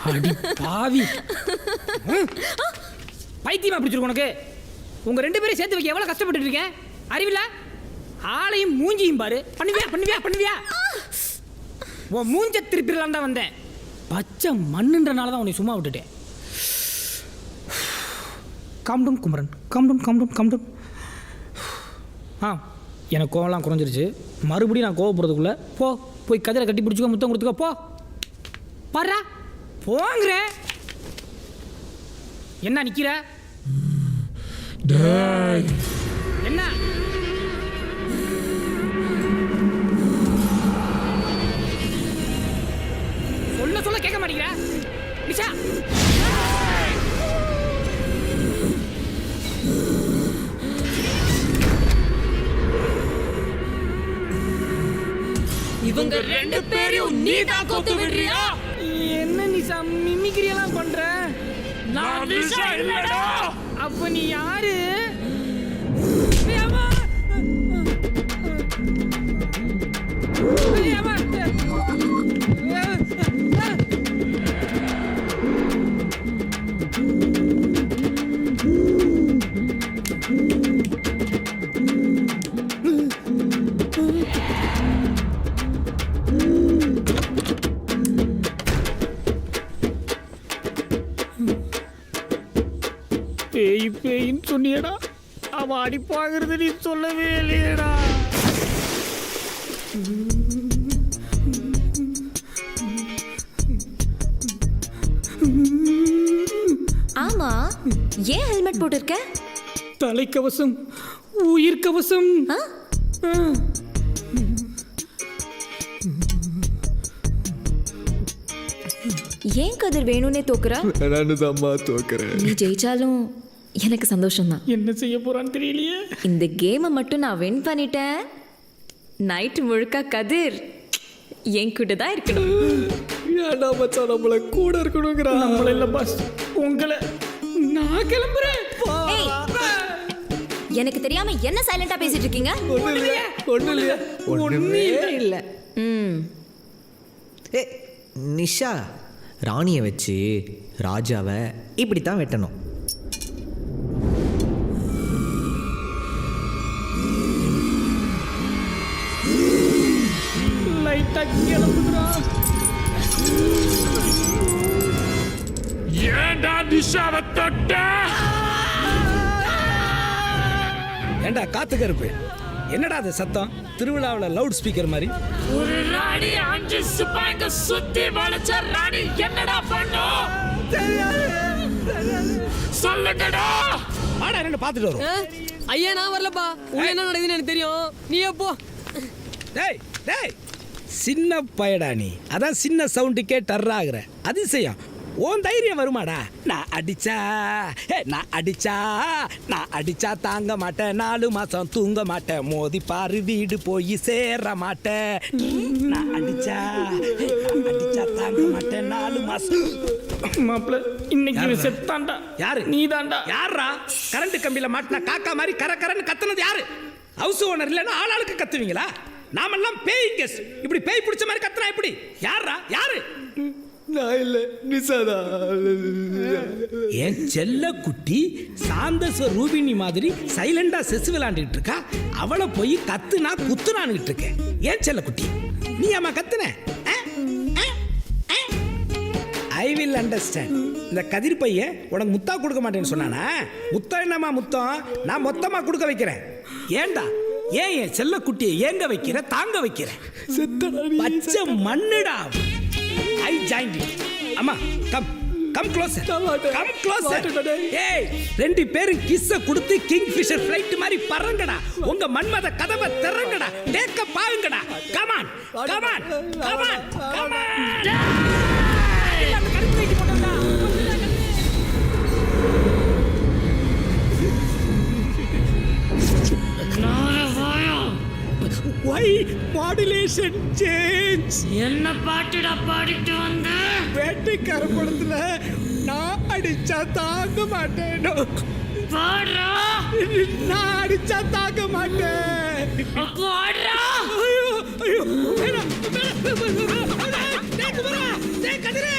அடி பாவி, பைத்தியமா பிடிச்சிருக்கு உனக்கு. உங்க 2 பேரும் சேர்த்து வைக்க எவ்வளவு கஷ்டப்பட்டு இருக்கேன், அறிவில்ல? ஆளையும் மூஞ்சியும் பாரு. பண்ணுவியா பண்ணுவியா பண்ணுவியா? உன் மூஞ்ச திருப்பிடலாம் தான் வந்தேன். பச்சை மண்ணுன்றனால தான் உன்னை சும்மா விட்டுட்டேன். Calm down Kumaran, calm down calm down calm down. எனக்கு கோவம்லாம் குறைஞ்சிருச்சு. மறுபடியும் நான் கோவப்படுறதுக்குள்ள போய் கதிரை கட்டி பிடிச்சிக்கோ, முத்தம் கொடுத்துக்கோ. போ பாரா, போங்கிற. என்ன நிக்கிற? என்ன சொல்ல கேட்க மாட்டேங்கிற நிஷா? இவங்க 2 பேரையும் நீ தான் கொத்து விடுறியா? என்ன நிஷா மிமிக்ரி எல்லாம் பண்ற? நான் நிஷா இல்லடா. அப்ப நீ யாரு? பேயின்னு சொன்னியடா, அவன் அடிப்பாங்கிறது நீ சொல்லவே இல்லையடா. ஆமா, ஏன் ஹெல்மெட் போட்டிருக்க? தலைக்கவசம், உயிர் கவசம். ஏன் கதிர் வேணும்னே தோக்குற? நீ ஜெயிச்சாலும் எனக்கு சந்தோஷம் தான். என்ன செய்ய போறான்னு தெரியலையே. இந்த கேமை மட்டும் நான் வின் பண்ணிட்டேன். நைட் முழுக்க கதிர் என் கூட தான் இருக்கணும். ஏன்டா மச்சான் நம்மள கூட இருக்கணும்ங்கற? நம்மள இல்ல பாஸ், உங்களை. நான் கிளம்புறேன். எனக்கு தெரியாம என்ன சைலண்டா பேசிட்டு இருக்கீங்க? ஒண்ணுமே இல்ல. நிஷா, ராணியை வச்சு ராஜாவை இப்படித்தான் வெட்டணும். லைட்டா கிளம்புறா. ஏண்டா நிஷாவை தொட்ட? ஏண்டா காத்து கருப்பு, என்னடா அது சத்தம்? திருவிழாவில் லவுட் ஸ்பீக்கர் மாதிரி. ஒரு ராணி 5 சிப்பாய்ங்க சுத்தி வளைச்ச ராணி என்னடா பண்ணும்? சொல்லுங்கடா. ஆடா ரெண்டு பார்த்துட்டு வரும். ஐயா நான் வரலப்பா, உள்ள என்ன நடக்குதுன்னு எனக்கு தெரியும், நீ எப்போ? டேய் டேய், சின்ன பயடா நீ, அதான் சின்ன சவுண்டுக்கே டர்ராகிற. அதிசயம், உன் தைரியம் வருமாடா? நான் அடிச்சா தாங்க மாட்டேன், 4 மாசம் தூங்க மாட்டேன், மோதி பாரு வீடு போய் சேர மாட்டேன். நான் அடிச்சா தாங்க மாட்டேன் 4 மாசம். மாப்பிள்ள இன்னைக்கு செத்தான்டா. யாரு? நீ தான்டா. யாரா? கரண்ட் கம்பியில மாட்டினா காக்கா மாதிரி கரன்னு கத்துனது யாரு? ஹவுஸ் ஓனர் இல்லைன்னா ஆளாளுக்கு கத்துவீங்களா? நாமெல்லாம் பேய் கெஸ்ட், இப்படி பேய் பிடிச்ச மாதிரி கத்துனா எப்படி? யாரா? யாரு? நான் இல்ல, நிஷாதா. என் செல்ல குட்டி சாந்தஸ்வ ரூபினி மாதிரி சைலண்டா செஸ் விளையாண்டுட்டு இருக்கா. அவளை போய் கத்துனா குத்துனான்னுட்டு இருக்கேன். ஏன் செல்ல குட்டி, நீ அம்மா கத்துன? I will understand. இந்த கதிர் பையன் உனக்கு முத்தா கொடுக்க மாட்டேன்னு சொன்னானா? முத்தம் என்னம்மா முத்தம், நான் மொத்தமா கொடுக்க வைக்கிறேன். ஏண்டா ஏன் என் செல்ல குட்டியை ஏங்க வைக்கிற, தாங்க வைக்கிற? பச்சை மண்ணுடா. I joined you. அம்மா come closer. Come closer. ஏய், 2 பேரும் கிஸ்ஸ கொடுத்து கிங் ஃபிஷர் ஃளைட் மாதிரி பறங்கடா. உங்க மன்மத கதவை திறங்கடா. டேக்க பாருங்கடா. Come on. அந்த கருப்பு லைட் போடுடா. Why modulation change? என்ன பாட்டுடா பாடிட்டு வந்த? வேட்டைக்கார படத்துல நான் அடிச்சா தாங்க மாட்டேன். பாடுறா. நான் அடிச்சா தாங்க மாட்டேன். பாடுறா. ஐயோ டேய் குமரா, டேய் கதிரே,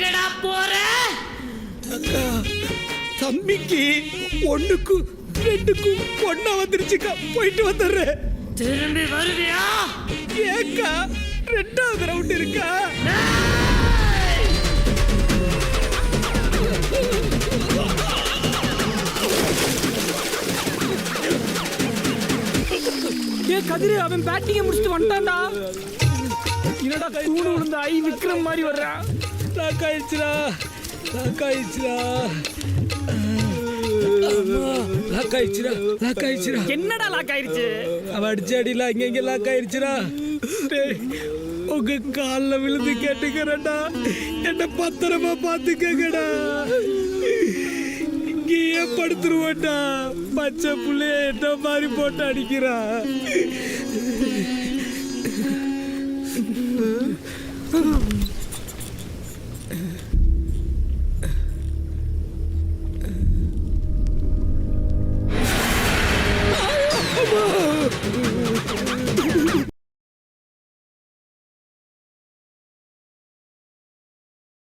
எங்கடா போற? தம்பிக்கு 1க்கு 2க்கு ஒண்ணா வந்துருச்சுக்கா, போயிட்டு வந்துடுறேன். திரும்பி வருவியா? ஏக்கா 2வது ரவுண்ட் இருக்கா? ஏ கதிரு, அவன் பேட்டிங்க முடிச்சுட்டு வந்துட்டான்டா. என்னடா தூணு விழுந்த ஐ விக்ரம் மாதிரி வர்றான். லாக் ஆயிடுச்சுடா, லாக் ஆயிடுச்சுடா, லாக் ஆயிடுச்சுடா, லாக் ஆயிடுச்சுடா. என்னடா லாக் ஆயிருச்சு? அவ அடிச்சு அடியில அங்க லாக் ஆயிடுச்சுடா. டேய், உங்க காலில் விழுந்து கேட்டுக்கிறேன்டா, என்ன பத்திரமா பார்த்துக்கங்கடா. இங்கேயே படுத்துருவேன்டா. பச்சை புள்ளைய என்ன மாதிரி போட்டு அடிக்கிறா.